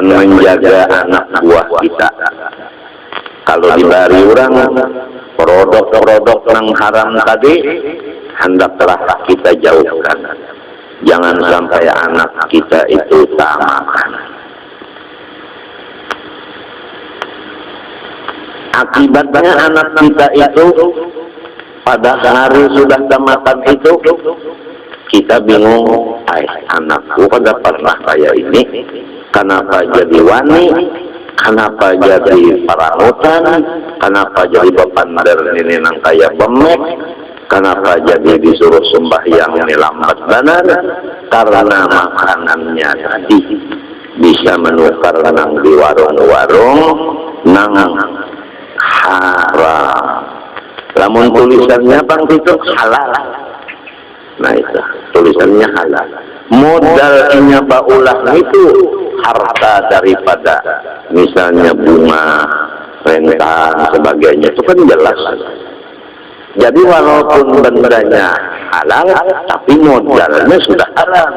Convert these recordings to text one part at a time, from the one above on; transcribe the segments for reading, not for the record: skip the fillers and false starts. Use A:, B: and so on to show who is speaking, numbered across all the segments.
A: dan menjaga anak buah kita. Kalau dibari orang produk-produk yang haram tadi, hendaklah kita jauhkan. Jangan sampai anak kita itu tak makan. Akibatnya anak kita itu pada hari sudah tak makan itu, kita bingung, anakku pada pernah kayak ini, kenapa jadi wani, kenapa jadi parangutan, kenapa jadi bepander ini nang kayak bemek, kenapa jadi disuruh sembahyang ini lambat benar, karena makanannya tadi bisa menukar nang di warung-warung nang haram. Lamun tulisannya bang itu halal. Nah itu tulisannya halal. Modalnya baulah itu harta daripada misalnya bunga, rentan, sebagainya itu kan jelas. Jadi walaupun bendanya halal, tapi modalnya sudah haram.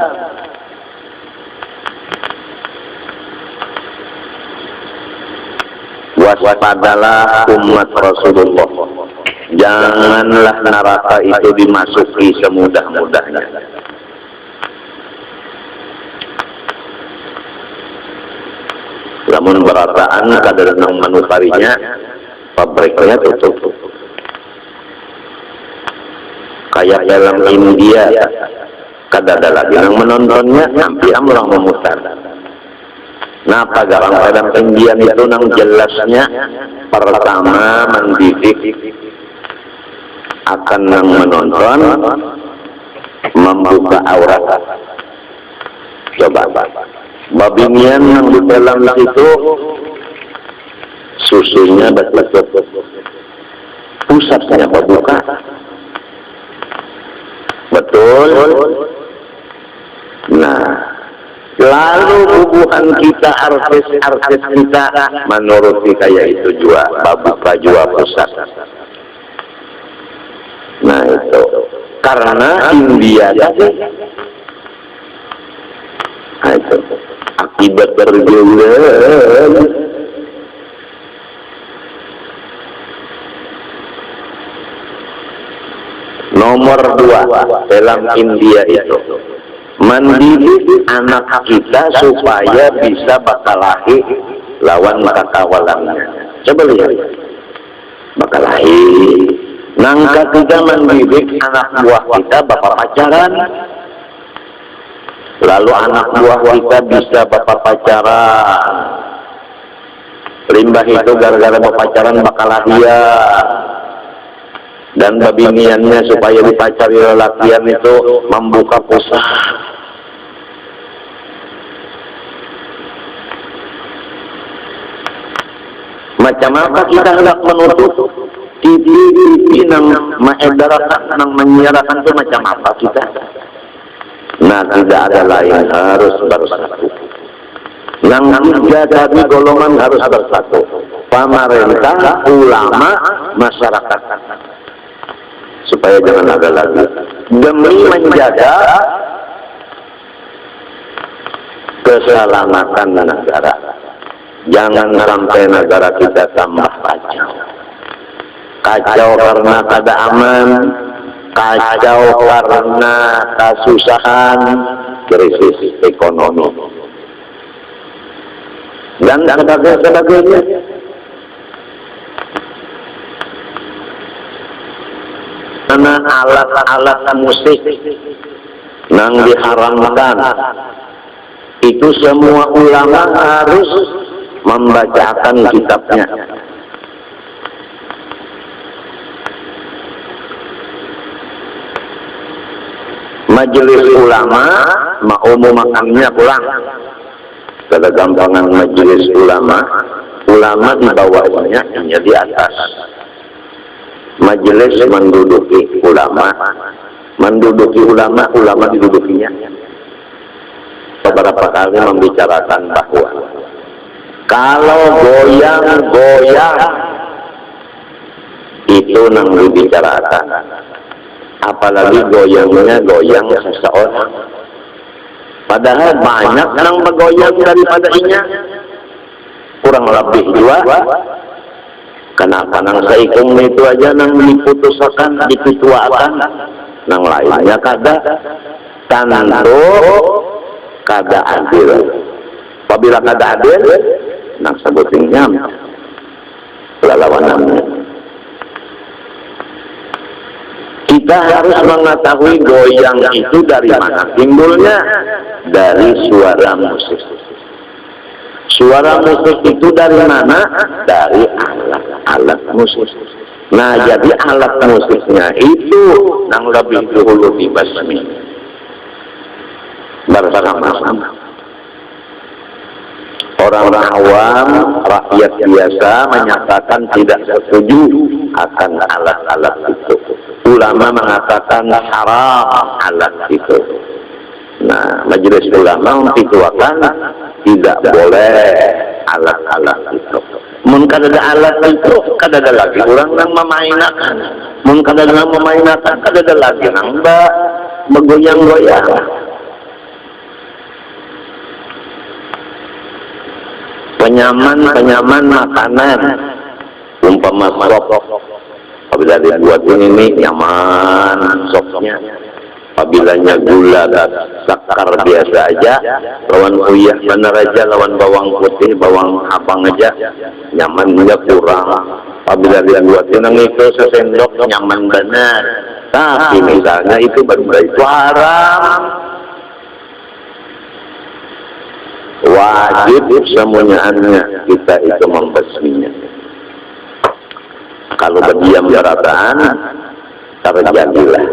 A: Waspadalah umat Rasulullah. Janganlah neraka itu dimasuki semudah-mudahnya. Lamun berataan kadar nang manukarinya, pabriknya tutup. Kayak dalam India, kadar ada lagi yang menontonnya, nanti amlang memutar. Nah, pagaran dalam India itu nang jelasnya pertama mendidik akan yang menonton membuka aurat. Coba babinian yang di dalam itu susunya betul pusatnya membuka betul. Nah, lalu hubungan kita artis kita menurut kayak itu juga babuka juga pusat. Nah itu karena India tadi, nah itu akibat berjualan. Nomor 2 dalam India itu mendidik anak kita supaya bisa bakalahi lawan kakawalannya. Coba lihat bakalahi. Nang ketiga mendidik anak buah kita bapak pacaran. Lalu anak buah kita bisa bapak pacaran. Limbah itu gara-gara bapak pacaran bakalahia. Dan babiniannya supaya dipacari lelakian itu membuka pusat. Macam apa kita hendak menutup TV nang mengedarakan, nang menyiarkan itu macam apa kita? Nah, tidak ada lain, harus bersatu. Yang tiga tadi golongan harus bersatu. Pemerintah, ulama, masyarakat. Supaya jangan ada lagi. Demi menjaga keselamatan negara. Jangan sampai negara kita tambah kacau. Kacau karena kada aman, kacau karena kesusahan, krisis ekonomi, dan sebagainya. Karena alat-alat musik yang diharamkan, itu semua ulama harus membacakan kitabnya. Majelis ulama mau makannya pulang. Kada gampangan majelis ulama di bawahnya, hanya di atas. Majelis menduduki ulama didudukinya. Beberapa kali membicarakan bahwa kalau goyang itu nang dibicarakan. Apalagi goyangnya goyang seseorang. Padahal banyak yang bergoyang daripada inya. kurang lebih juga. Kenapa nang saikung itu aja nang diputusakan, diketuakan, nang lainnya kada tantu kada adil. Apabila kada adil, nang sebutingnya lawanannya. Kita harus mengetahui goyang itu dari mana timbulnya, dari suara musik. Suara musik itu dari mana? Dari alat musik. Nah, jadi alat musiknya itu yang lebih dulu dibasmi bersama-sama. Orang awam, rakyat biasa menyatakan tidak setuju akan alat-alat itu. Ulama mengatakan haram alat itu. Nah, majelis ulama menfitwakan tidak boleh alat-alat itu. Mun kada ada alat itu, kada ada lagi orang yang memainkan. Mun kada ada memainkan, kada ada lagi yang menggoyang-goyang. Penyaman makanan, umpama sop. Apabila dibuat ini nyaman sopnya. Apabilanya gula sakar biasa aja, lawan uyah benar aja, lawan bawang putih, bawang abang aja, nyaman juga kurang. Apabila dibuat ini itu sesendok nyaman benar. Tapi misalnya itu benda itu haram. Wajib semuanya kita itu membasminya. Kalau berdiam berataan, terjadilah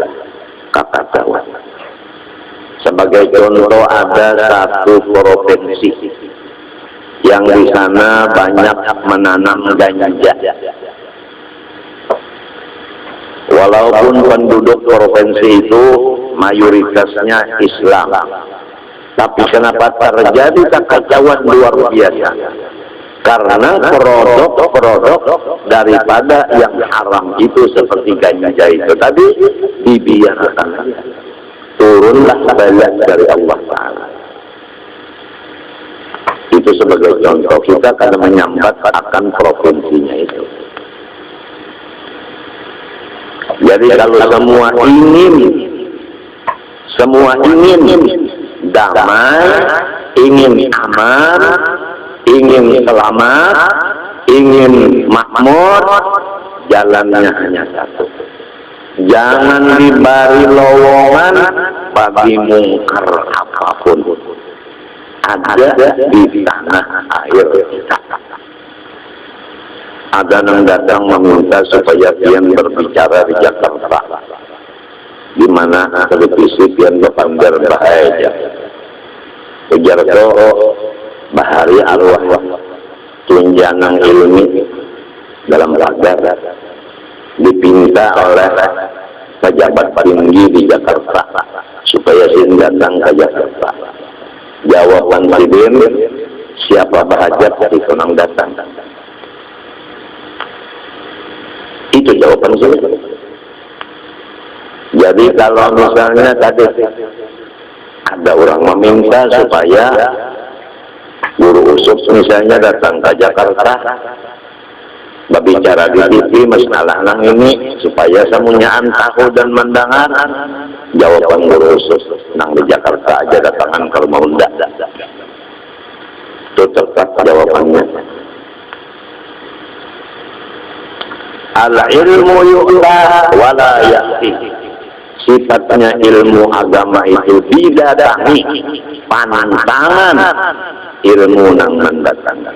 A: kekacauan. Sebagai contoh, ada satu provinsi yang di sana banyak menanam ganja. Walaupun penduduk provinsi itu mayoritasnya Islam, tapi kenapa terjadi kekacauan luar biasa? Karena produk daripada yang haram itu seperti ganja itu tadi dibiarkan, turunlah bala dari Allah Ta'ala. Itu sebagai contoh, kita akan menyambat akan provinsinya itu. Jadi kalau semua ingin damai, ingin aman, ingin selamat, ingin makmur, jalannya hanya satu. Jangan diberi lowongan bagi mungkar apapun ada di tanah air kita. Ada yang datang meminta supaya pian berbicara di Jakarta, di mana televisi pian berpanggil bahaya. Ujar bahari arwah tunjangan ilmi dalam pagar dipinta oleh pejabat tinggi di Jakarta supaya sin datang ke Jakarta. Jawaban presiden, siapa berhajat itu nang datang. Itu jawaban saya. Jadi kalau misalnya tadi ada orang meminta supaya guru usuk misalnya datang ke Jakarta berbicara di TV masalah nang ini supaya semuanya tahu dan mendengar, jawaban guru usuk nang di Jakarta aja datangan ke rumah unda. Itu tetap jawabannya. Al-ilmu yu'ta wala ya'ti. Sifatnya ilmu agama itu didatangi, pantangan ilmu nang mendatangi.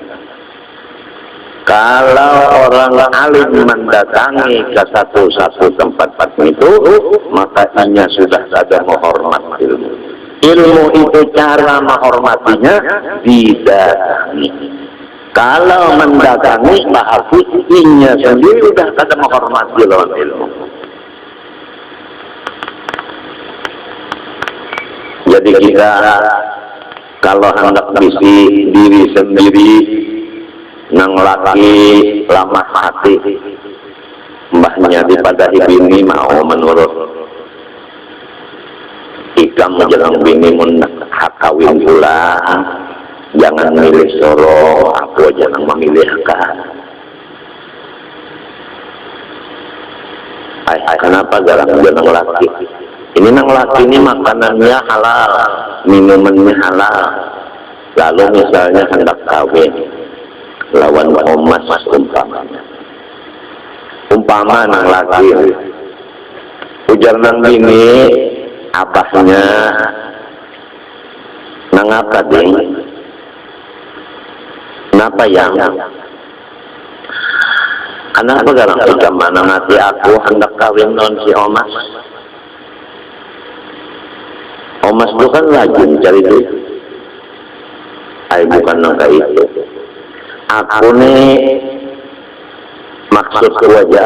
A: Kalau orang alim mendatangi ke satu tempat itu, maka ianya sudah ada menghormat ilmu. Ilmu itu cara menghormatinya didatangi. Kalau mendatangi, berarti ianya sendiri sudah ada menghormati lawan ilmu. Jadi kita kalau hendak bisi diri sendiri nang laki lamah hati, mbahnya dipadahi bini mau menurut ikam menjelang bini mun hak kawin pula Jangan milih soro, aku aja yang memilih kan. Kenapa galang dia nang laki? Ini nang laki ini makanannya halal, minumannya halal. Lalu misalnya hendak kawin lawan omas umpama nang laki ujar nang bini abahnya nang apa ding? Kenapa yang? Kenapa galang jika mana ngati aku hendak kawin non si omas? Omas itu kan rajin cari duit. Bukan nang kayak itu. Aku nih maksudku aja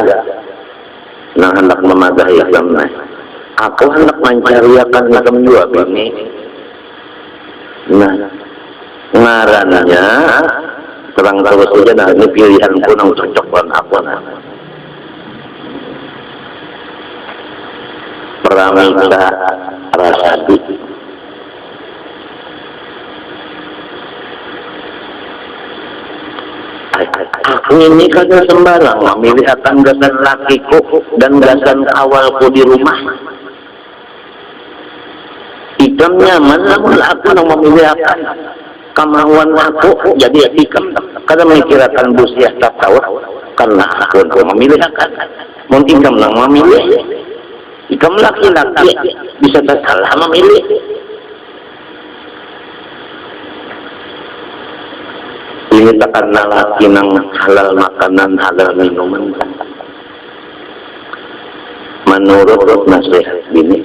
A: nang hendak memadahi ikam nih. Aku hendak mencariakan ikam dua bini. Nah, ngarannya terang terus saja. Nah, ini pilihanku nang cocok dengan aku. Nah, Pramila Rasadi. Aku ini kagak sembarang memilih akan gasan lakiku dan gasan awalku di rumah. Ikam nyaman, namun aku yang memilih akan kemauan aku jadi ikam. Kada mikirkan busiah tak tahu karena aku memilih akan. Mungkin ikam yang memilih. Ikam laki-laki bisa salah memilih. Ini karena laki nang halal makanan, halal minuman. Menurut nasihat ini,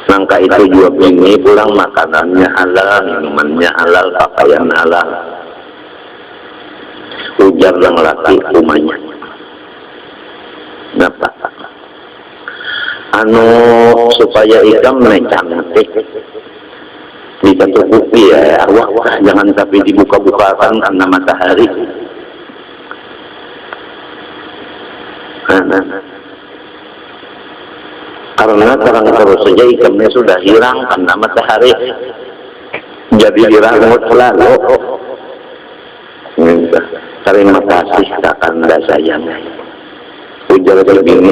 A: nangka itu juga ini pulang makanannya halal, minumannya halal, pakaian halal. Ujar yang laki rumahnya. Kenapa? Supaya ikam cantik. Ditutupi ya arwah, jangan tapi dibuka-bukakan karena matahari. Karena terang terus saja ikamnya sudah hilang karena matahari, jadi dirangut lalu. Terima kasih kakanda sayang. Ujar begini,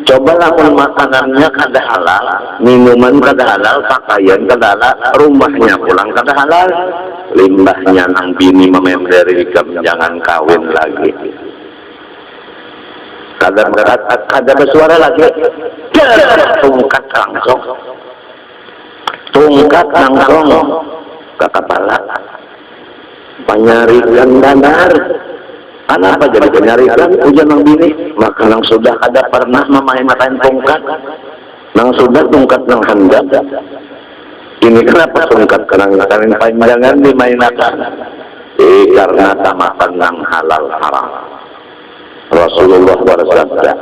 A: cobalah makanannya kada halal, minuman kada halal, pakaian kada halal, rumahnya pulang kada halal, limbahnya nang bini mememberi ikam jangan kawin lagi. Kada bersuara lagi, tungkat langsung ke kepala, penyarikan benar. Kenapa jadi penyarikan? Ujian nang bini, maka nang sudah ada pernah memainkan tungkat, nang sudah tungkat nang hendak. Ini kenapa tungkat nang panjangan dimainkan? Karena tamakan nang halal haram. Rasulullah bersabda,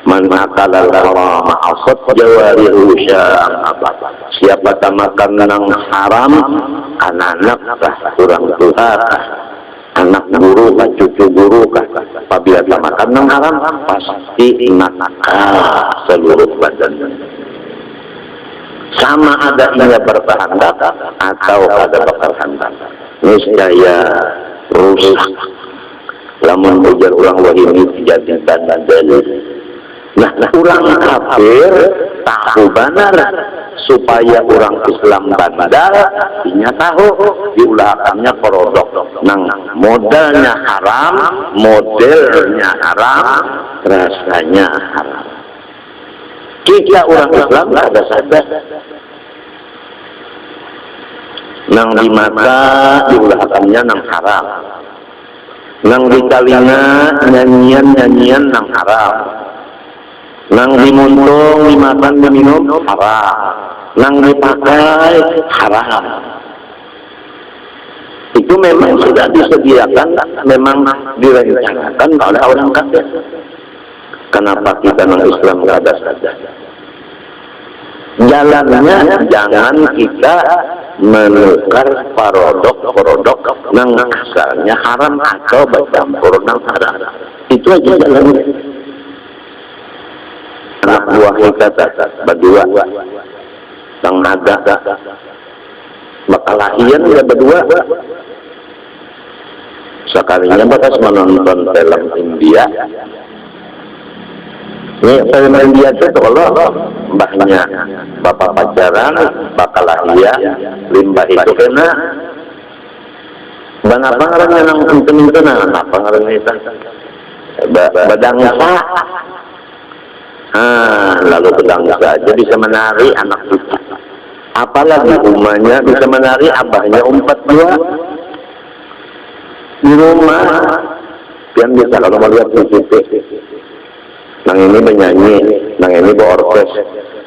A: "Man akala haram asad jawarihu sya'an." Siapa tamakan nang haram, anak-anak kurang tuhan. Anak guru kah, cucu guru kah, apabila makan nang haram pasti nakal seluruh badan. Sama ada ia bertahandak atau ada bertahandak, niscaya rusak. Lamun ujar ulang wahini jadi tanda dalil. Nah, ulang kafir tahu benar supaya orang Islam bandar inya tahu diulakannya korodok nang modalnya haram, rasanya haram. Kita orang Islam ada sadar nang di mata diulakannya nang haram, nang di telinga nyanyian nang haram, nang dimuntung, dimakan, diminum haram, nang dipakai haram. Itu memang sudah disediakan, memang direncanakan oleh orang kafir. Kenapa kita nang Islam nggak ada sadar? Jalannya jangan kita menukar parodok nang asalnya haram atau bercampur nang haram. Itu aja jalannya. Anak buah kita berdua sang naga bakal lahian ya berdua. Sekalinya bakas menonton film India. Ini film India itu kalau mbahnya bapak pacaran bakal lahian limbah itu kena bang apa ngarannya nang itu apa ngarannya itu badangsa. Lalu badangsa aja bisa menari anak kita, apalagi umahnya bisa menari abahnya 42 di rumah. Yang bisa kalau melihat di TV nang ini menyanyi, nang ini berorkes,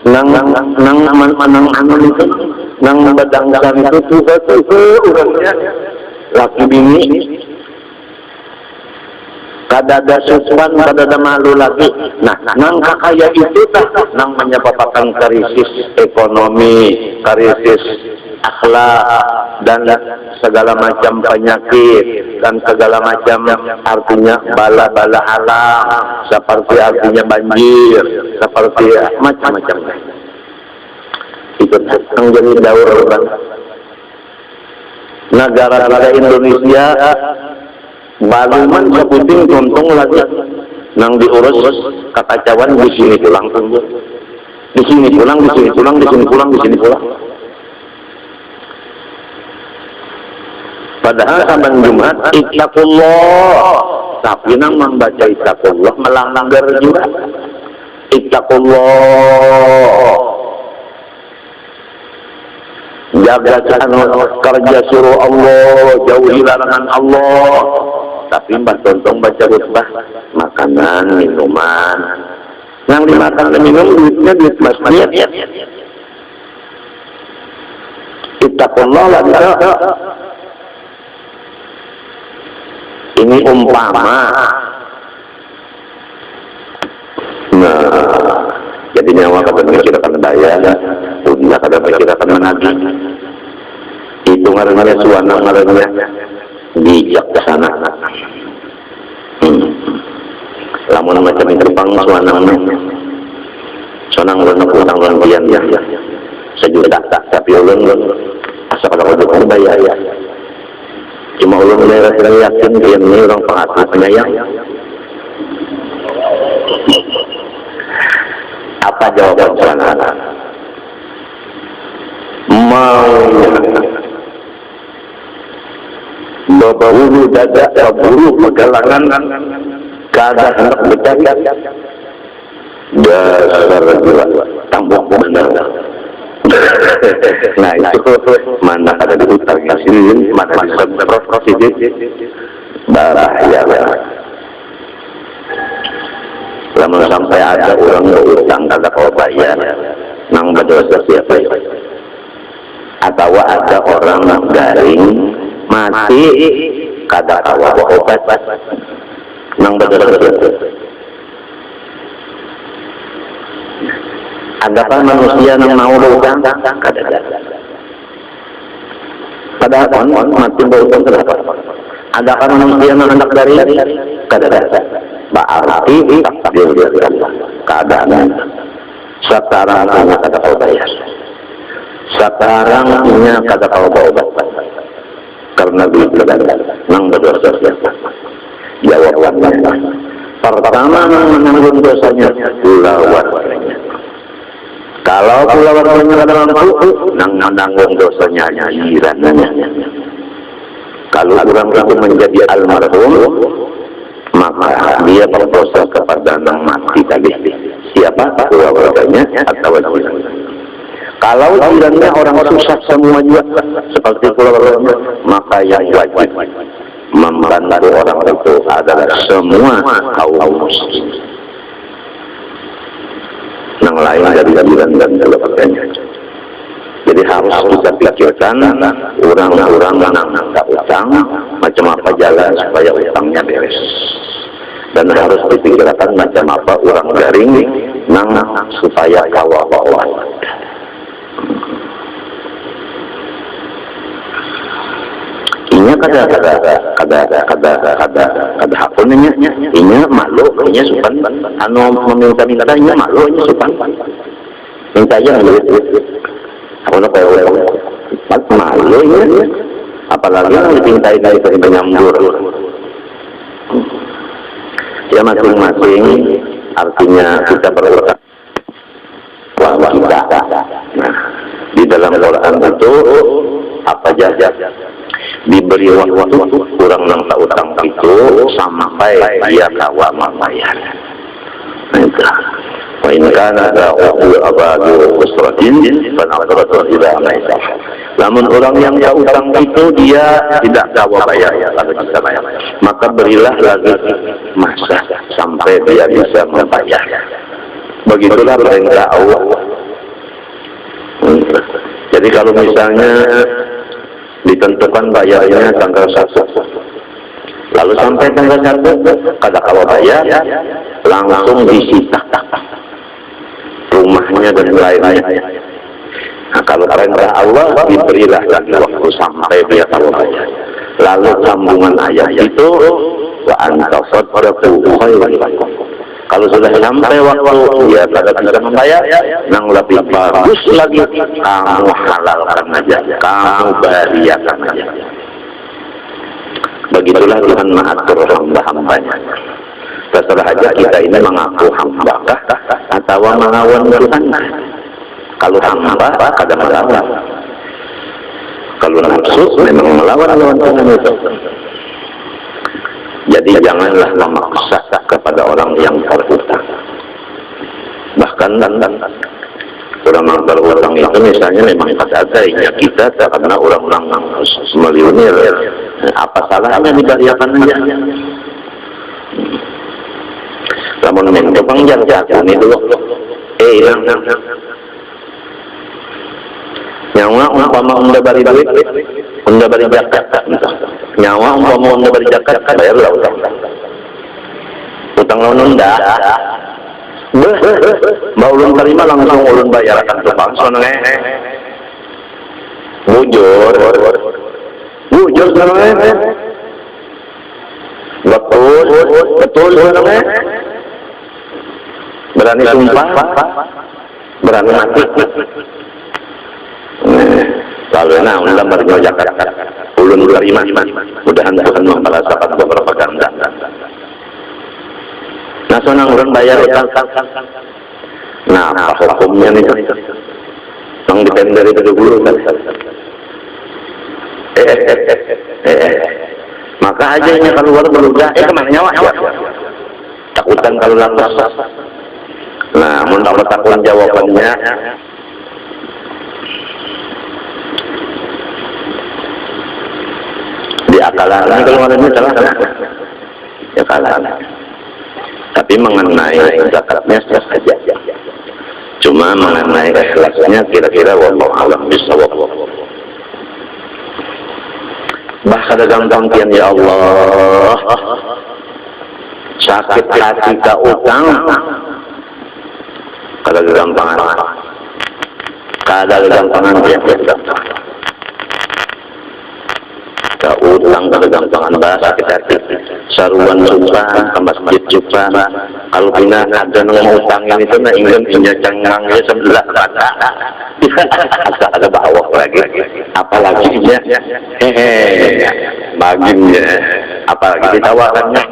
A: nang itu nang badangsa itu tuh orangnya laki bini kada ada susuan, kada ada malu lagi. Nah, nang kakaya itu nang menyebabkan krisis ekonomi, krisis akhlak, dan segala macam penyakit, dan segala macam artinya bala-bala alam, seperti artinya banjir, seperti macam-macam. Itu yang jadi daur negara Indonesia baluman sebuting tuntung lagi nang diurus kekacauan di sini pulang tunggu di sini pulang di sini pulang di sini pulang di sini pulang. Padahal saban Jumat ittaqullah, tapi nang membaca ittaqullah melanggar juga. Ittaqullah, jaga kerja suruh Allah, jauhi larangan Allah. Tapi mbah tontong baca khutbah makanan minuman yang dimakan dan minum duitnya duit masjid. Ittaqullah lagi. Ini umpama. Nah, jadi nyawa kada memikirkan daya, punya kada memikirkan menagih. Itu ngarannya suwana, ngarannya bijaksana. Lamun macam terbang suwanangnya, sonang lenok utang lempian ya, sejuta tapi ulun asal kalau bukan bayar ya. Cuma ulun merasa yakin dia ini orang penghati penyayang. Apa jawaban suwana? Maunya berburu dada, berburu pegalangan, kada hendak bercanda. Dasar gila, tambah benar. Nah itu mana ada di utang yang sini, mana di provinsi bahaya. Lalu sampai ada orang berutang kada kau bayar, nang berdosa siapa ya? Atau ada orang garing mati kada kawa obat nang berdosa siapa? Adakah manusia yang mau berutang? Kada ada. Padahal mati berutang berapa? Adakah manusia yang hendak dari? Kada ada. Berarti takdir dari Allah. Keadaan sekarang punya kada kau bayar. Sekarang punya kada kau obat. Karena duit kada nang berdosa siapa? Jawabannya pertama menanggung dosanya pula warganya. Kalau pula warganya kada mampu, nang menanggung dosanya jirannya. Kalau orang itu menjadi almarhum, maka dia berdosa kepada nang mati tadi. Siapa? Keluarganya atau jirannya. Kalau jirannya orang susah semua juga seperti keluarganya, maka yang wajib membantu orang itu adalah semua kaum muslim. Yang lain dari jiran dan keluarganya. Jadi harus kita pikirkan orang-orang yang tak utang macam apa jalan supaya utangnya beres. Dan harus dipikirkan macam apa orang garing nang supaya kawa-kawa. Inya kada hapunnya, inya malu, inya supan, anu meminta-minta inya malu, inya supan, minta aja duit. Kalau kayak malu ya, apalagi yang dicintai dari penyambur. Ya masing-masing artinya kita berutang bahwa kita. Nah, di dalam Quran itu apa saja diberi waktu kurang nang utang itu sampai dia kawa membayar. Nah, itu. Wa in kana da'u abadu usratin fanaqratun ila maisah. Namun orang yang utang itu dia tidak kawa bayar, maka berilah lagi masa sampai dia bisa membayar. Begitulah perintah Allah. Jadi kalau misalnya ditentukan bayarnya tanggal 1, lalu sampai tanggal 1 kada kawa bayar, langsung disita rumahnya dan lainnya. Nah, kalau perintah Allah diberilah lagi waktu sampai dia kawa bayar. Lalu sambungan ayat itu wa anta saddaqu khairan lakum. Kalau sudah sampai waktu dia tidak bisa membayar, yang lebih bagus lagi kamu halalkan aja, kamu bariakan aja. Begitulah Tuhan mengatur hamba-hambanya. Terserah aja kita ini mengaku hamba atau melawan Tuhan. Kalau hamba kadang melawan. Kalau nafsu memang melawan Tuhan itu. Jadi janganlah memaksa kepada orang yang berhutang. Bahkan orang yang berhutang itu misalnya memang pada adanya kita karena orang-orang miliuner. Apa salahnya dibayarkan aja? Namun mencoba jangan ini dulu. Nyawa umpama unda bari duit, unda bari zakat. Nyawa umpama unda bari zakat, bayarlah utang. Utang lawan unda. Mbak ulun terima langsung ulun bayar akan tukang sonenge. Bujur sonenge. Betul sonenge. Berani sumpah, berani mati. Lalu unda bari zakat, ulun terima. Mudahan Tuhan membalaskan beberapa ganda. Nah, sonang ulun bayar utang. Nah, apa hukumnya nih? Yang ditender itu dulu kan. Maka aja ini keluar berudah, kemana nyawa? Takutan kalau lantas. Nah, mun Allah takut jawabannya. Di akalan kalau ada ini salah ya kalah. Tapi mengenai zakatnya saja. Cuma mengenai ikhlasnya kira-kira wallahu a'lam bishawab. Bahkan gampang kian ya Allah. Sakit hati ka utang. Kada gampangan. Kada gampangan dia ka utang kada gampangan bahasa kita saruan suka ke masjid suka kalau bina ada nang utangin itu na ingin punya canggangnya sebelah mata ada bawa lagi apalagi nya baginya apalagi ditawarannya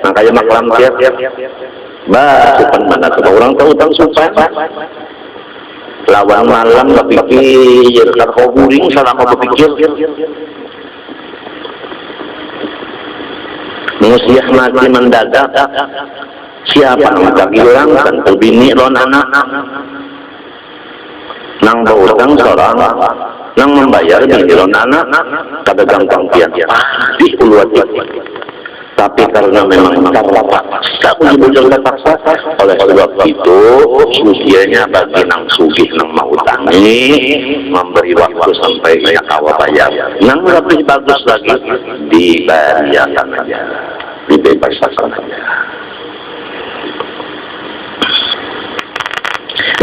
A: makanya maklam tiap supan mana orang tahu utang supan lawan malam berpikir kalau guring selama berpikir musiah mati mendadak siapa yang bagi orang tentu bini lon anak nang berutang seorang nang membayar bini lon anak kada gampang pian pasti puluhan. Tapi karena memang terpaksa bujur terpaksa oleh sebab itu usianya bagi nang sugih nang mau utangi memberi waktu sampai kawa bayar nang lebih bagus lagi dibayarkan aja dibebaskan aja.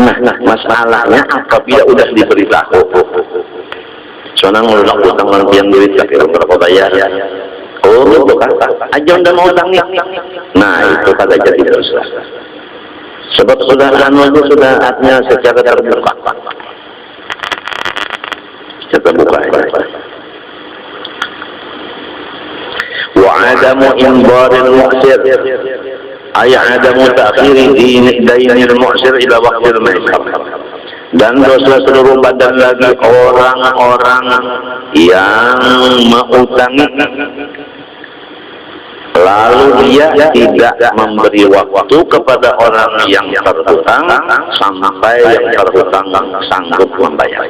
A: Nah masalahnya apabila udah diberitahu soalnya ngulak utang lantian duit tapi berapa bayar oh itu kan aja udah mau utang nih. Nah itu kata jadi dosa Sebab sudah itu sudah artinya secara terbuka. Terbuka aja. Wa adamu imbaril mu'sir ay adamu ta'khiri dainil mu'sir ila waqtil maisar. Dan dosa seluruh badan lagi orang-orang yang mengutangi lalu dia tidak memberi waktu kepada orang yang terhutang sampai yang terhutang sanggup membayar.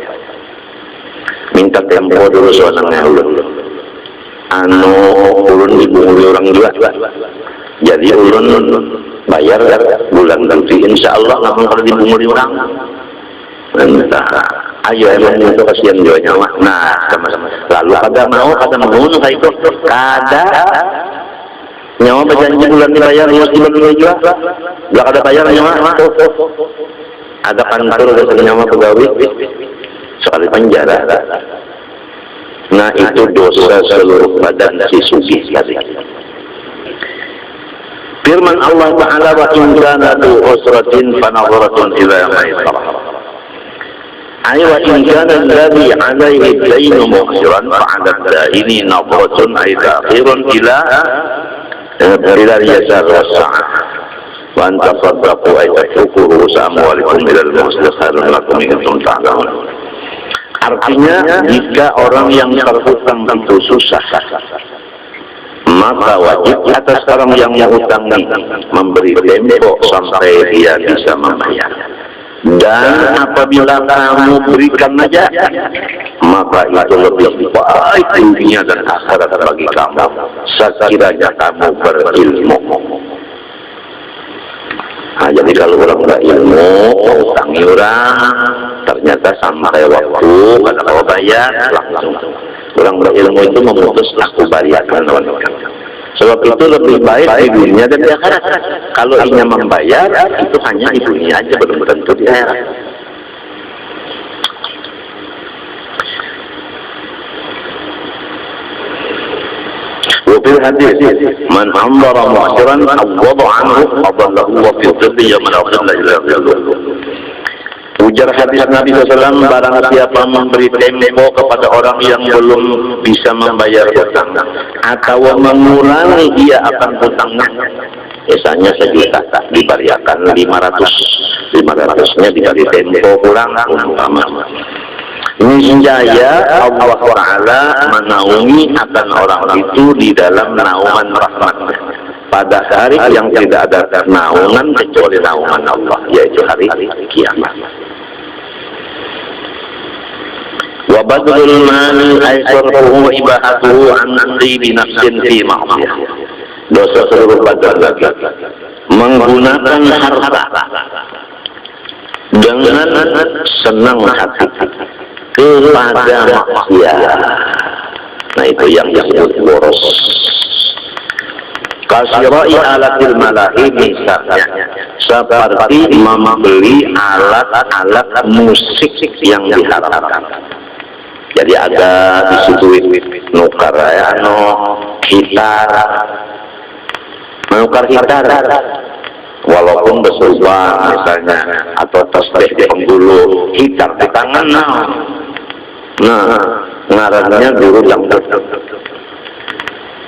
A: Minta tempo dulu soalnya ulun dibunguli orang juga, jadi ulun bayar bulan nanti insya Allah nggak mau dibunguli orang. Entah, ayo emang itu kasihan juga nyawa. Nah, sama-sama. Lalu kada mau kayak itu, kada nyawa berjanji bulan dibayar, mesti bulan juga. Gak ada bayar nyawa. Ada kantor dari nyawa pegawai, soal penjara. Nah itu dosa seluruh badan si suci tadi. Firman Allah Ta'ala wa in kana tu usratin fa nadharatun ila maisarah. Ay wa in kana alladhi alayhi dainu mu'siran fa 'ala ad-daini nadharatun ay ta'khirun ila yasar was-sa'ah. Wa anta saddaqu ay tafukuru sa'amwalikum ila al-mu'sir khairun lakum in kuntum ta'lamun. Artinya jika orang yang terhutang itu susah, maka wajib atas orang yang mengutangi memberi tempo sampai dia bisa membayar. Dan apabila kamu berikan aja, maka itu lebih baik dunia dan akhirat bagi kamu sekiranya kamu berilmu. Nah, jadi kalau orang berilmu, utangi orang, ternyata sampai waktu kada mau bayar langsung. Orang berilmu itu memutus aku bayarkan. Sebab itu lebih baik di dunia dan di akhirat. Kalau ingin membayar itu hanya di dunia aja, belum tentu di akhirat. وفي الحديث من أنظر معسرا عوض عنه أضله وفي الظل يوم لا ظل إلا ظله. Ujar hadis Nabi SAW, barang siapa memberi tempo kepada orang yang belum bisa membayar hutang atau mengurangi dia akan hutangnya, misalnya 1 juta dibayarkan 500-nya diberi tempo kurang umpama. Niscaya Allah Ta'ala menaungi akan orang itu di dalam naungan rahmatnya pada hari yang tidak ada naungan kecuali naungan Allah, yaitu hari kiamat. Wa badlul mali aisarhu ibahatuhu an tibi nafsin fi ma'siyah. Dosa seluruh badan lagi menggunakan harta dengan senang hati kepada maksiat. Nah itu yang disebut boros. Kasira'i alatil malahi misalnya seperti membeli alat-alat musik yang diharamkan. Jadi ada disebut nukar gitar, menukar gitar walaupun bersuara misalnya, atau tasbih di penggulu, gitar di tangan. Nah, ngarannya guru dangdut.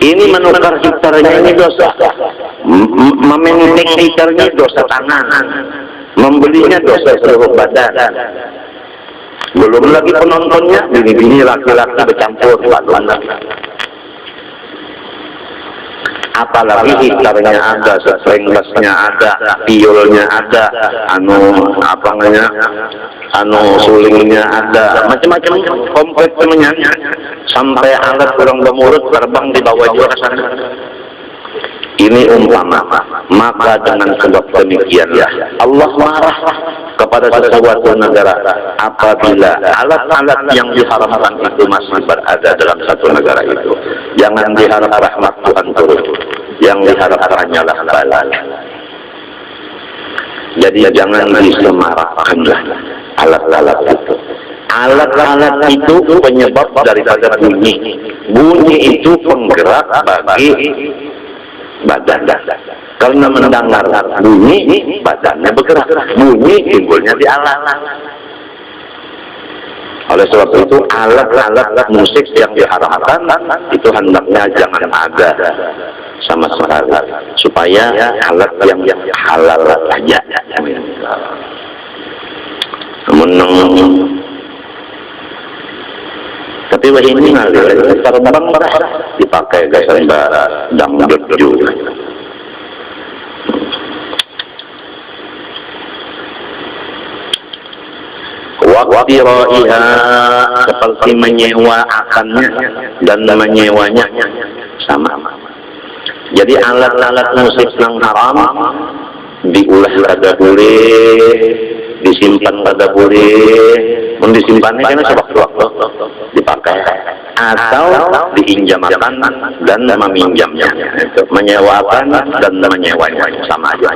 A: Ini menukar gitarnya ini dosa, mementing gitarnya dosa tangan, membelinya dosa seluruh badan. Belum lagi penontonnya, bini-bini laki-laki bercampur, apalagi gitarnya ada, stringlessnya ada, violnya ada, sulingnya ada, macam-macam komplit semuanya, sampai alat orang bermulut terbang di bawah juga sana. Ini umpama, maka dengan sebab demikianlah Allah marah kepada sesuatu negara apabila alat-alat yang diharamkan itu masih berada dalam satu negara itu. Jangan diharap rahmat Tuhan turun, yang diharap hanyalah bala. Jadi jangan disemarakkanlah alat-alat itu. Alat-alat itu penyebab daripada bunyi. Bunyi itu penggerak bagi badan. Karena mendengar bunyi, badannya bergerak. Bunyi timbulnya di alat. Oleh sebab itu, alat-alat musik yang diharamkan itu hendaknya jangan ada sama sekali, supaya alat yang halal saja. Tapi ini ngalir terbang dipakai gasan dangdut juga. Waktira'iha, seperti menyewa akannya dan menyewanya sama. Jadi alat-alat musik yang haram diulah kada boleh, disimpan kada boleh, disimpannya karena sewaktu-waktu dipakai atau diinjamkan dan meminjamnya, menyewakan dan menyewanya sama aja.